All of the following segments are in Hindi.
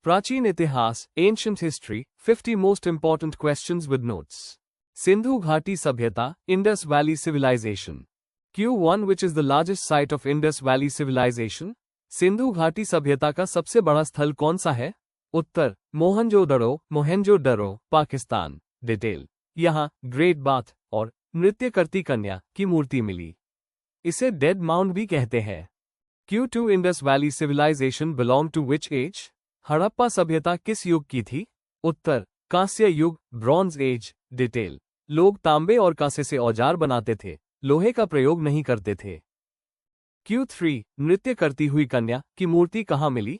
प्राचीन इतिहास, ancient history, 50 most important questions with notes. Sindhu घाटी सभ्यता, Indus valley civilization. Q1 which is the largest site of Indus valley civilization? सिंधु घाटी सभ्यता का सबसे बड़ा स्थल कौन सा है? उत्तर मोहनजोदड़ो, पाकिस्तान। डिटेल, यहाँ ग्रेट बाथ और नृत्य करती कन्या की मूर्ति मिली। इसे डेड माउंट भी कहते हैं। Q2 Indus valley civilization belong to which age? Harappa सभ्यता किस युग की थी? उत्तर कांस्य युग, ब्रॉन्ज एज। डिटेल, लोग तांबे और कांसे से औजार बनाते थे, लोहे का प्रयोग नहीं करते थे। Q3 नृत्य करती हुई कन्या की मूर्ति कहाँ मिली?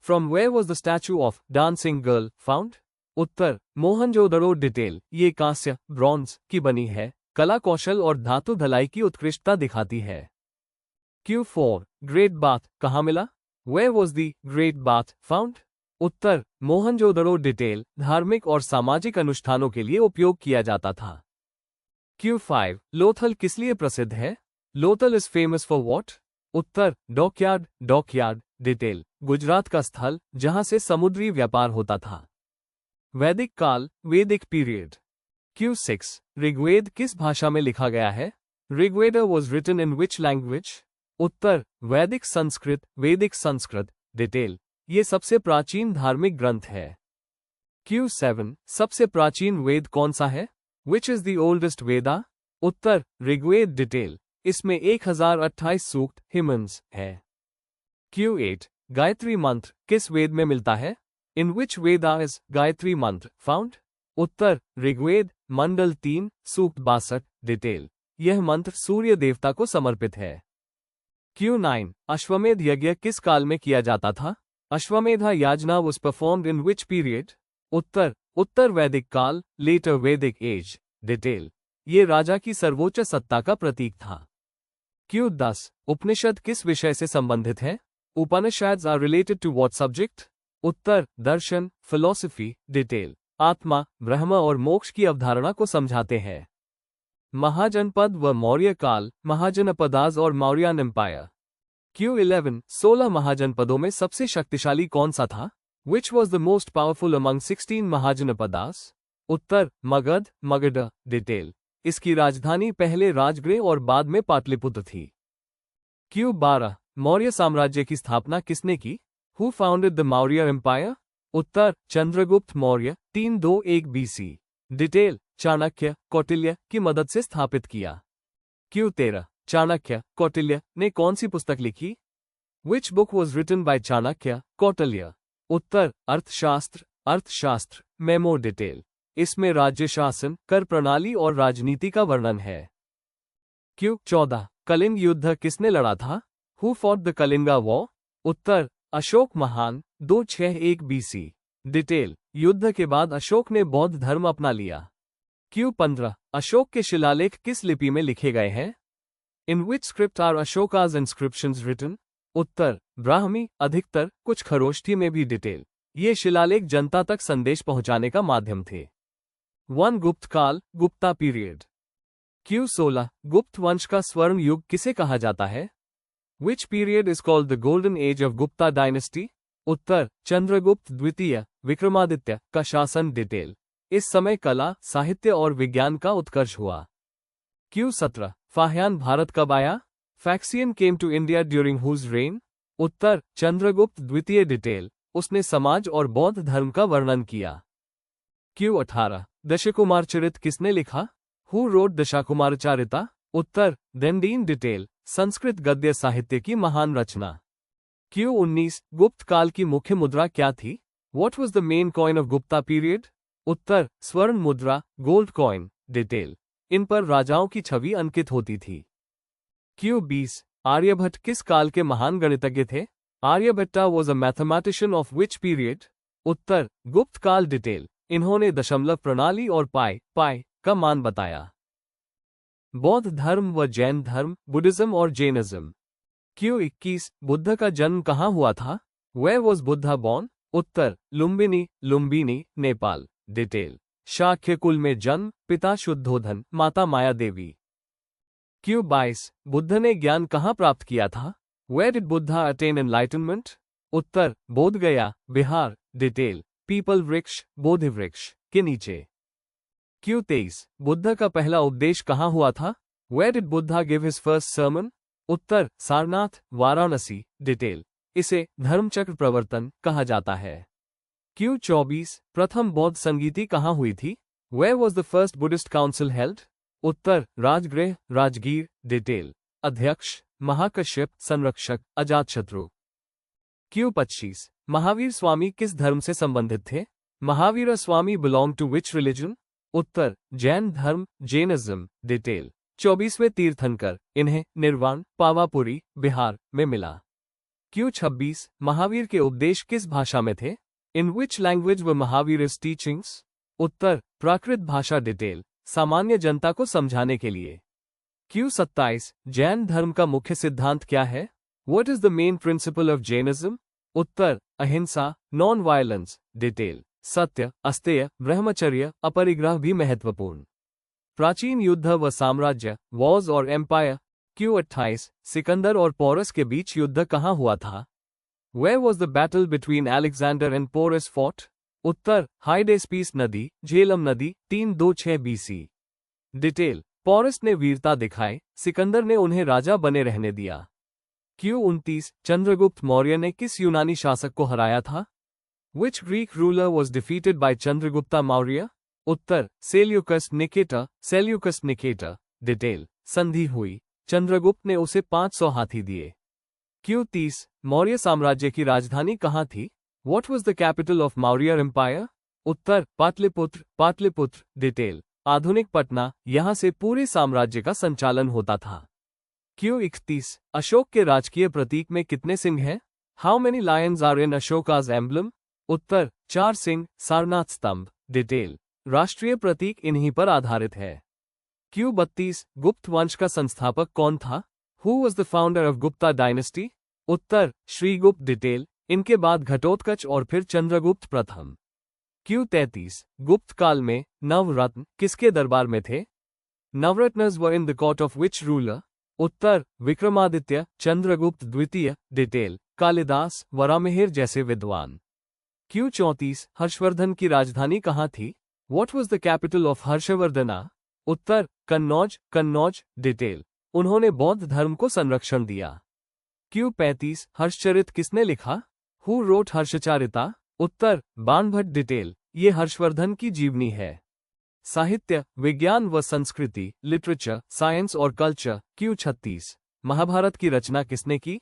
From where was the statue of dancing girl found? उत्तर मोहनजोदड़ो। डिटेल, ये कांस्य, ब्रॉन्ज की बनी है, कला कौशल और धातु धलाई की उत्कृष्टता दिखाती है। Q4 ग्रेट बाथ कहाँ मिला? Where was the great bath found? उत्तर मोहनजोदड़ो। डिटेल, धार्मिक और सामाजिक अनुष्ठानों के लिए उपयोग किया जाता था। Q5 लोथल किस लिए प्रसिद्ध है? Lothal is famous for what? Uttar dockyard. Detail, Gujarat का स्थल जहां से समुद्री व्यापार होता था। वैदिक काल, वैदिक पीरियड। Q6 ऋग्वेद किस भाषा में लिखा गया है? Rigveda was written in which language? उत्तर वैदिक संस्कृत। डिटेल, ये सबसे प्राचीन धार्मिक ग्रंथ है। Q7 सबसे प्राचीन वेद कौन सा है? Which is the oldest Veda? उत्तर ऋग्वेद। डिटेल, इसमें 1028 सूक्त हिमन्स है। Q8 गायत्री मंत्र किस वेद में मिलता है? इन विच वेदा इज गायत्री मंत्र फाउंड? उत्तर ऋग्वेद, मंडल 3, सूक्त 62। डिटेल, यह मंत्र सूर्य देवता को समर्पित है। Q9 अश्वमेध यज्ञ किस काल में किया जाता था? अश्वमेधा याजना was performed in which period? उत्तर वैदिक काल, लेटर वैदिक एज। डिटेल, ये राजा की सर्वोच्च सत्ता का प्रतीक था। Q10 उपनिषद किस विषय से संबंधित है? Upanishads are related to what subject? उत्तर दर्शन, फिलॉसफी। डिटेल, आत्मा, ब्रह्म और मोक्ष की अवधारणा को समझाते हैं। महाजनपद व मौर्य काल, महाजनपदाज और मौर्यन एम्पायर। Q11 16 महाजनपदों में सबसे शक्तिशाली कौन सा था? Which was the most powerful among 16 Mahajanapadas? उत्तर मगध। डिटेल, इसकी राजधानी पहले राजगृह और बाद में पाटलिपुत्र थी। Q12 मौर्य साम्राज्य की स्थापना किसने की? Who founded the Maurya Empire? Uttar Chandragupta Maurya, 321 BC। Detail, Chanakya, Kautilya की मदद से स्थापित किया। Q13 चाणक्य, कौटिल्य ने कौन सी पुस्तक लिखी? Which book was written by Chanakya, Kautilya? उत्तर अर्थशास्त्र, मेमो। डिटेल, इसमें राज्य शासन, कर प्रणाली और राजनीति का वर्णन है। Q14 कलिंग युद्ध किसने लड़ा था? Who fought the Kalinga War? उत्तर अशोक महान, 261 BC। डिटेल, युद्ध के बाद अशोक ने बौद्ध धर्म अपना लिया। Q15 अशोक के शिलालेख किस लिपि में लिखे गए हैं? In which script are Ashoka's inscriptions written? उत्तर ब्राह्मी, अधिकतर, कुछ खरोष्ठी में भी। डिटेल, ये शिलालेख जनता तक संदेश पहुंचाने का माध्यम थे। 1 गुप्त काल, गुप्ता पीरियड। Q16 गुप्त वंश का स्वर्ण युग किसे कहा जाता है? Which period is called the golden age of Gupta dynasty? उत्तर चंद्रगुप्त द्वितीय, विक्रमादित्य का शासन। डिटेल, इस समय कला, साहित्य और विज्ञान का उत्कर्ष हुआ। Q17 फाहियान भारत कब आया? Faxian came to India during whose reign? उत्तर चंद्रगुप्त द्वितीय। डिटेल, उसने समाज और बौद्ध धर्म का वर्णन किया। Q18 दशकुमारचरित किसने लिखा? Who wrote Dashakumaracharita? उत्तर दंडीन। डिटेल, संस्कृत गद्य साहित्य की महान रचना। Q19 गुप्त काल की मुख्य मुद्रा क्या थी? What was the main coin of Gupta period? उत्तर स्वर्ण मुद्रा, गोल्ड कॉइन। डिटेल, इन पर राजाओं की छवि अंकित होती थी। Q20 आर्यभट्ट किस काल के महान गणितज्ञ थे? Aryabhata was a mathematician of which period? उत्तर गुप्त काल। डिटेल, इन्होंने दशमलव प्रणाली और पाई का मान बताया। बौद्ध धर्म व जैन धर्म, बुद्धिज्म और जैनिज्म। Q21 बुद्ध का जन्म कहाँ हुआ था? Where was Buddha born? Uttar Lumbini, Nepal. Detail, Shakya कुल में जन्म, पिता शुद्धोधन, माता माया देवी। Q22 बुद्ध ने ज्ञान कहाँ प्राप्त किया था? Where did Buddha attain enlightenment? उत्तर बोध गया बिहार। डिटेल पीपल वृक्ष बोधि वृक्ष के नीचे। क्यू 23 बुद्ध का पहला उपदेश कहाँ हुआ था? Where did Buddha give his first sermon? Uttar Sarnath Varanasi. Detail इसे धर्मचक्र प्रवर्तन कहा जाता है। क्यू 24 प्रथम बौद्ध संगीति कहाँ हुई थी? Where was the first Buddhist council held? Uttar Rajgriha Rajgir. Detail अध्यक्ष महाकश्यप संरक्षक अजातशत्रु। क्यू 25 महावीर स्वामी किस धर्म से संबंधित थे? Mahavir Swami belong to which religion? उत्तर जैन धर्म जैनिज्म। डिटेल 24वें तीर्थंकर, इन्हें निर्वाण पावापुरी बिहार में मिला। क्यू 26 महावीर के उपदेश किस भाषा में थे? इन विच लैंग्वेज व महावीर's टीचिंग्स? उत्तर प्राकृत भाषा। डिटेल सामान्य जनता को समझाने के लिए। क्यू 27 जैन धर्म का मुख्य सिद्धांत क्या है? What is the main principle of Jainism? उत्तर अहिंसा नॉन वायलेंस। डिटेल सत्य अस्तेय ब्रह्मचर्य अपरिग्रह भी महत्वपूर्ण। प्राचीन युद्ध व साम्राज्य वॉर्स और एम्पायर। क्यू 28 सिकंदर और पोरस के बीच युद्ध कहाँ हुआ था? Where was the battle between Alexander and Porus fought? उत्तर हाइडेस्पीस नदी झेलम नदी 326 BC। डिटेल पोरस ने वीरता दिखाई, सिकंदर ने उन्हें राजा बने रहने दिया। क्यू 29 चंद्रगुप्त मौर्य ने किस यूनानी शासक को हराया था? Which Greek ruler was defeated by Chandragupta Maurya? Uttar Seleucus Nicator. Detail संधि हुई, चंद्रगुप्त ने उसे 500 हाथी दिए। क्यू 30 मौर्य साम्राज्य की राजधानी कहाँ थी? What was the capital of Maurya Empire? Uttar Pataliputra. Detail आधुनिक पटना, यहाँ से पूरे साम्राज्य का संचालन होता था। क्यू 31 अशोक के राजकीय प्रतीक में कितने सिंह हैं? How many lions are in Ashoka's emblem? उत्तर 4 सिंह सारनाथ स्तंभ। डिटेल राष्ट्रीय प्रतीक इन्हीं पर आधारित है। क्यू 32 गुप्त वंश का संस्थापक कौन था? Who was the founder of Gupta dynasty? उत्तर श्रीगुप्त। डिटेल इनके बाद घटोत्कच और फिर चंद्रगुप्त प्रथम। क्यू 33 गुप्त काल में नवरत्न किसके दरबार में थे? Navaratnas were in the court of which ruler? उत्तर विक्रमादित्य चंद्रगुप्त द्वितीय। डिटेल कालिदास वरामिहिर जैसे विद्वान। क्यू 34 हर्षवर्धन की राजधानी कहाँ थी? What was the capital of Harshavardhana? Uttar Kannauj. Detail उन्होंने बौद्ध धर्म को संरक्षण दिया। क्यू 35 हर्षचरित किसने लिखा? Who wrote Harshacharita? उत्तर बाणभट्ट। डिटेल ये हर्षवर्धन की जीवनी है। साहित्य विज्ञान व संस्कृति लिटरेचर साइंस और कल्चर। क्यू 36 महाभारत की रचना किसने की?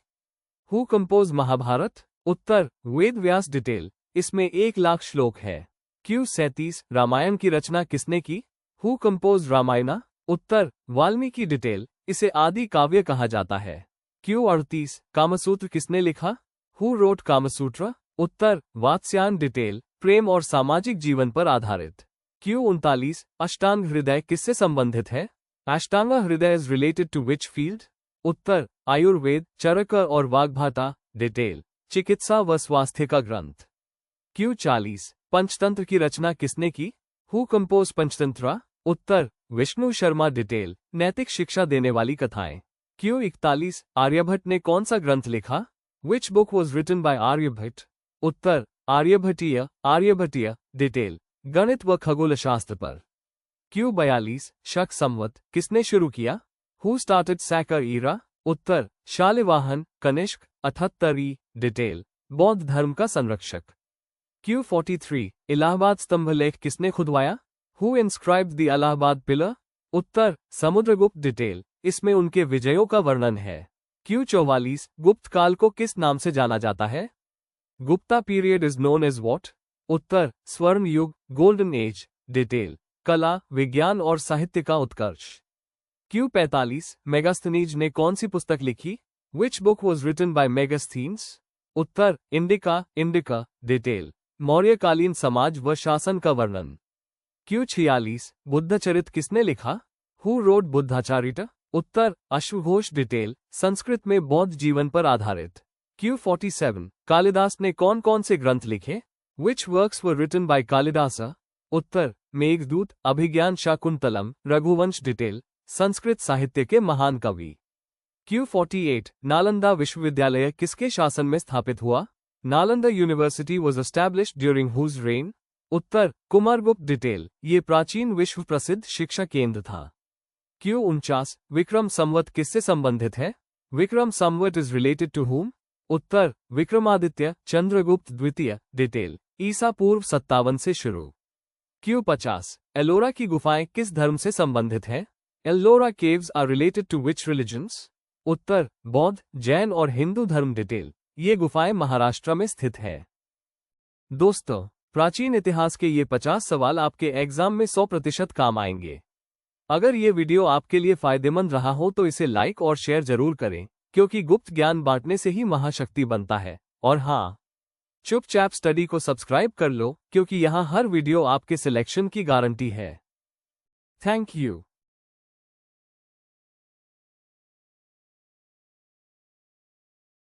Who composed Mahabharata? उत्तर वेद व्यास। डिटेल इसमें 1,00,000 श्लोक है। क्यू 37 रामायण की रचना किसने की? Who composed Ramayana? Uttar Valmiki. Detail इसे आदि काव्य कहा जाता है। क्यू 38 कामसूत्र किसने लिखा? Who wrote Kamasutra? उत्तर वात्स्यायन। डिटेल प्रेम और सामाजिक जीवन पर आधारित। क्यू 39 अष्टांग हृदय किससे संबंधित है? Ashtanga Hridaya is related to which field? उत्तर आयुर्वेद चरक और वाग्भाटा। डिटेल चिकित्सा व स्वास्थ्य का ग्रंथ। क्यू 40 पंचतंत्र की रचना किसने की? Who composed Panchatantra? Uttar Vishnu Sharma. Detail नैतिक शिक्षा देने वाली कथाएं। क्यू 41 आर्यभट्ट ने कौन सा ग्रंथ लिखा? Which book was written by Aryabhata? उत्तर आर्यभट्टीय। डिटेल गणित व खगोल शास्त्र पर। क्यू 42 शक संवत किसने शुरू किया? Who started Saka era? उत्तर शालिवाहन कनिष्क 78 डिटेल बौद्ध धर्म का संरक्षक। क्यू 43 इलाहाबाद स्तंभ लेख किसने खुदवाया? Who inscribed the Allahabad pillar? Uttar Samudragupta. Detail इसमें उनके विजयों का वर्णन है। क्यू 44 गुप्त काल को किस नाम से जाना जाता है? Gupta period is known as what? उत्तर स्वर्ण युग गोल्डन एज। डिटेल कला विज्ञान और साहित्य का उत्कर्ष। क्यू 45 मेगास्थनीज ने कौन सी पुस्तक लिखी? Which book was written by Megasthenes? उत्तर इंडिका। डिटेल मौर्यकालीन समाज व शासन का वर्णन। क्यू 46 बुद्धचरित किसने लिखा? Who wrote Buddhacharita? उत्तर अश्वघोष। डिटेल संस्कृत में बौद्ध जीवन पर आधारित। क्यू 47 कालिदास ने कौन कौन से ग्रंथ लिखे? Which works were written by Kalidasa? उत्तर मेघदूत अभिज्ञान शाकुंतलम रघुवंश। डिटेल संस्कृत साहित्य के महान कवि। क्यू 48 नालंदा विश्वविद्यालय किसके शासन में स्थापित हुआ? Nalanda university was established during whose reign? उत्तर कुमारगुप्त। डिटेल, ये प्राचीन विश्व प्रसिद्ध शिक्षा केंद्र था। Q49 विक्रम संवत किससे संबंधित है? Vikram Samvat is related to whom? उत्तर विक्रमादित्य चंद्रगुप्त द्वितीय। डिटेल, ईसा पूर्व 57 से शुरू। Q50 एलोरा की गुफाएं किस धर्म से संबंधित है? Ellora caves are related to which religions? उत्तर बौद्ध, जैन और हिंदू धर्म। डिटेल, ये गुफाएं महाराष्ट्र में स्थित है। दोस्तों, प्राचीन इतिहास के ये 50 सवाल आपके एग्जाम में 100% काम आएंगे। अगर ये वीडियो आपके लिए फायदेमंद रहा हो तो इसे लाइक और शेयर जरूर करें, क्योंकि गुप्त ज्ञान बांटने से ही महाशक्ति बनता है। और हाँ, चुपचाप स्टडी को सब्सक्राइब कर लो, क्योंकि यहाँ हर वीडियो आपके सिलेक्शन की गारंटी है। Thank you.